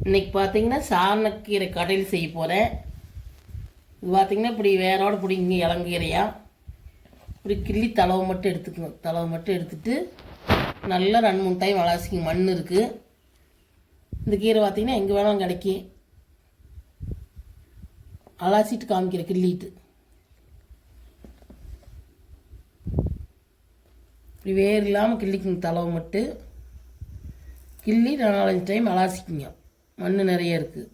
இன்றைக்கி பார்த்தீங்கன்னா சாரணக்கீரை கடையில் செய்ய போகிறேன். இது பார்த்திங்கன்னா இப்படி வேரோட பிடிங்க இளங்கீரையா இப்படி கிள்ளி தளவை மட்டும் எடுத்துக்கணும். தளவை மட்டும் எடுத்துகிட்டு நல்லா 2-3 டைம் அலாசிங்க. மண் இருக்குது. இந்த கீரை பார்த்திங்கன்னா எங்கே வேணாலும் கிடைக்கும். அலாசிட்டு காமிக்கிறேன். கிள்ளிட்டு இப்படி வேறு இல்லாமல் கிள்ளிக்குங்க. தளவை மட்டும் கிள்ளி 4-5 டைம் அலாசிக்குங்க. மண் நிறைய இருக்குது.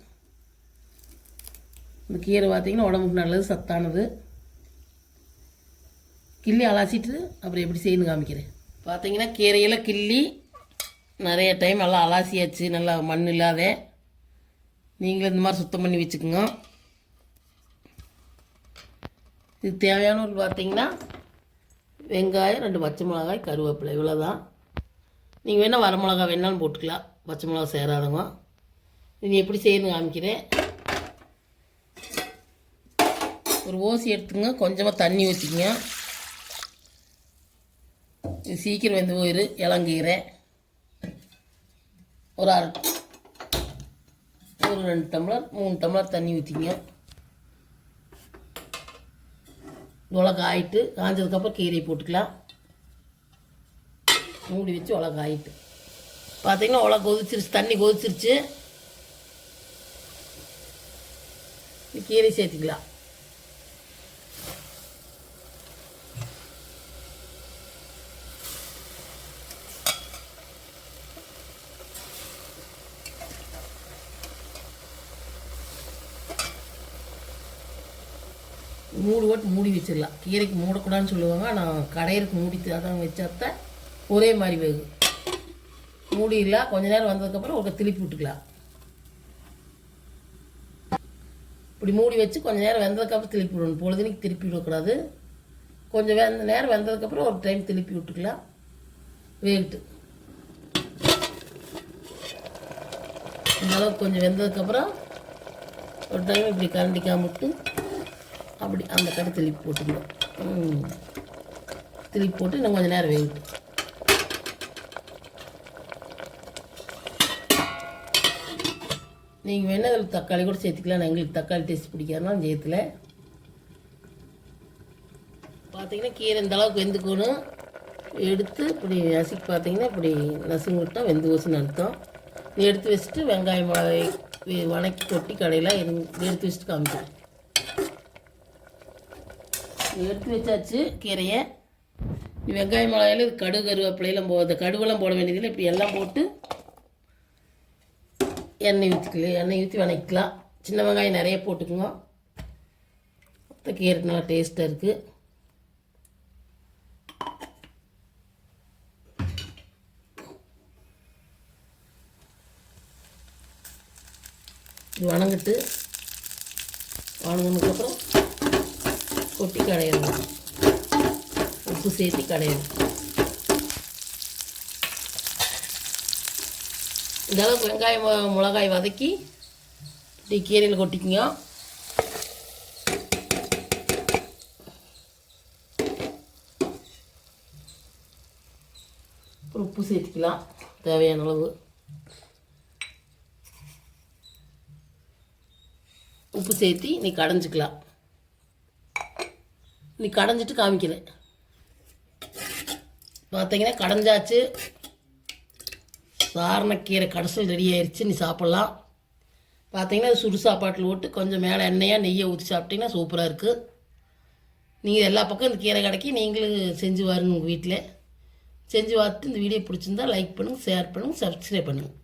இந்த கீரை பார்த்திங்கன்னா உடம்புக்கு நல்லது, சத்தானது. கிள்ளி அலாசிட்டு அப்புறம் எப்படி செய்யணும் காமிக்கிறேன். பார்த்திங்கன்னா கீரையில் கிள்ளி நிறைய டைம் நல்லா அலாசியாச்சு. நல்லா மண் இல்லாத நீங்களும் இந்த மாதிரி சுத்தம் பண்ணி வச்சுக்கோங்க. இது தேவையான ஒரு பார்த்திங்கன்னா வெங்காயம், 2 பச்சை மிளகாய், கருவேப்பிலை, இவ்வளோ தான். நீங்கள் வேணால் வரமிளகா வேணாலும் போட்டுக்கலாம். பச்சை மிளகா சேராதவங்க. இது எப்படி செய்யணும் காமிக்கிறேன். ஒரு ஓசி எடுத்துங்க. கொஞ்சமாக தண்ணி ஊற்றிங்க. இது சீக்கிரம் வெந்து போயிரு. இளங்கீரை ஒரு 2 டம்ளர் 3 டம்ளர் தண்ணி ஊற்றிங்க. உலக ஆயிட்டு காஞ்சதுக்கப்புறம் கீரையை போட்டுக்கலாம். மூடி வச்சு உலக ஆயிட்டு பார்த்திங்கன்னா உலக கொதிச்சிருச்சு. தண்ணி கொதிச்சிருச்சு. கீரை சேர்த்துக்கலாம். மூடி வச்சிடலாம். கீரைக்கு மூடக்கூடாதுன்னு சொல்லுவாங்க. நான் கடையிற்கு மூடி அதான் வச்சாத்தான் ஒரே மாதிரி வேகும். மூடிடலாம். கொஞ்ச நேரம் வந்ததுக்கப்புறம் ஒரு திருப்பி விட்டுக்கலாம். இப்படி மூடி வச்சு கொஞ்சம் நேரம் வெந்ததுக்கப்புறம் திருப்பி விடணும். பொழுதுனைக்கு திருப்பி விடக்கூடாது. கொஞ்சம் நேரம் வெந்ததுக்கப்புறம் ஒரு டைம் திருப்பி விட்டுக்கலாம். வேகிட்டு இந்த அளவுக்கு கொஞ்சம் வெந்ததுக்கப்புறம் ஒரு டைம் இப்படி கரண்டிக்காம விட்டு அப்படி அந்த கடை திருப்பி போட்டுக்கணும். திருப்பி போட்டு இன்னும் கொஞ்சம் நேரம் வேகிட்டு நீங்கள் வேணால் அதில் தக்காளி கூட சேர்த்துக்கலாம். எங்களுக்கு தக்காளி டேஸ்ட் பிடிக்காதுனால சேர்த்துல. பார்த்தீங்கன்னா கீரை இந்த அளவுக்கு வெந்துக்கணும். எடுத்து இப்படி நசுக்கி பார்த்தீங்கன்னா இப்படி நசுங்கி விட்டால் வெந்து போச்சுன்னு அர்த்தம். இது எடுத்து வச்சுட்டு வெங்காயம் மிளகாய் வணக்கி கொட்டி கடையில் எடுத்து வச்சுட்டு காமிக்கிறேன். எடுத்து வச்சாச்சு கீரையை. வெங்காயம் மிளகாயில் இது கடுகு கருவேப்பிலையெல்லாம் கடுவெல்லாம் போட வேண்டியதில்லை. இப்படி எல்லாம் போட்டு எண்ணெய் ஊற்றிக்கலாம். எண்ணெய் ஊற்றி வணக்கிக்கலாம். சின்ன வெங்காயம் நிறைய போட்டுக்குங்க. மொத்த கீரை நல்லா டேஸ்ட்டாக இருக்குது. இது வணங்கினதுக்கப்புறம் கொட்டி கடையணும். உப்பு சேர்த்து கடையணும். இந்த அளவுக்கு வெங்காயம் மிளகாய் வதக்கி இப்படி கீரையில் கொட்டிக்குங்க. அப்புறம் உப்பு சேர்த்துக்கலாம் தேவையான அளவு. உப்பு சேர்த்து நீ கடைஞ்சிக்கலாம். நீ கடைஞ்சிட்டு காமிக்கிறேன். பார்த்தீங்கன்னா கடைஞ்சாச்சு. சாரணக்கீரை கடைசல் ரெடி ஆயிடுச்சு. நீ சாப்பிட்லாம். பார்த்தீங்கன்னா அது சுடு சாப்பாட்டில் போட்டு கொஞ்சம் மேலே எண்ணெயாக நெய்யை ஊற்றி சாப்பிட்டீங்கன்னா சூப்பராக இருக்குது. நீங்கள் எல்லா பக்கம் இந்த கீரை கடைக்கு நீங்களும் செஞ்சு வாருங்க. உங்கள் வீட்டில் செஞ்சு பார்த்துட்டு இந்த வீடியோ பிடிச்சிருந்தா லைக் பண்ணுங்கள், ஷேர் பண்ணுங்கள், சப்ஸ்கிரைப் பண்ணுங்கள்.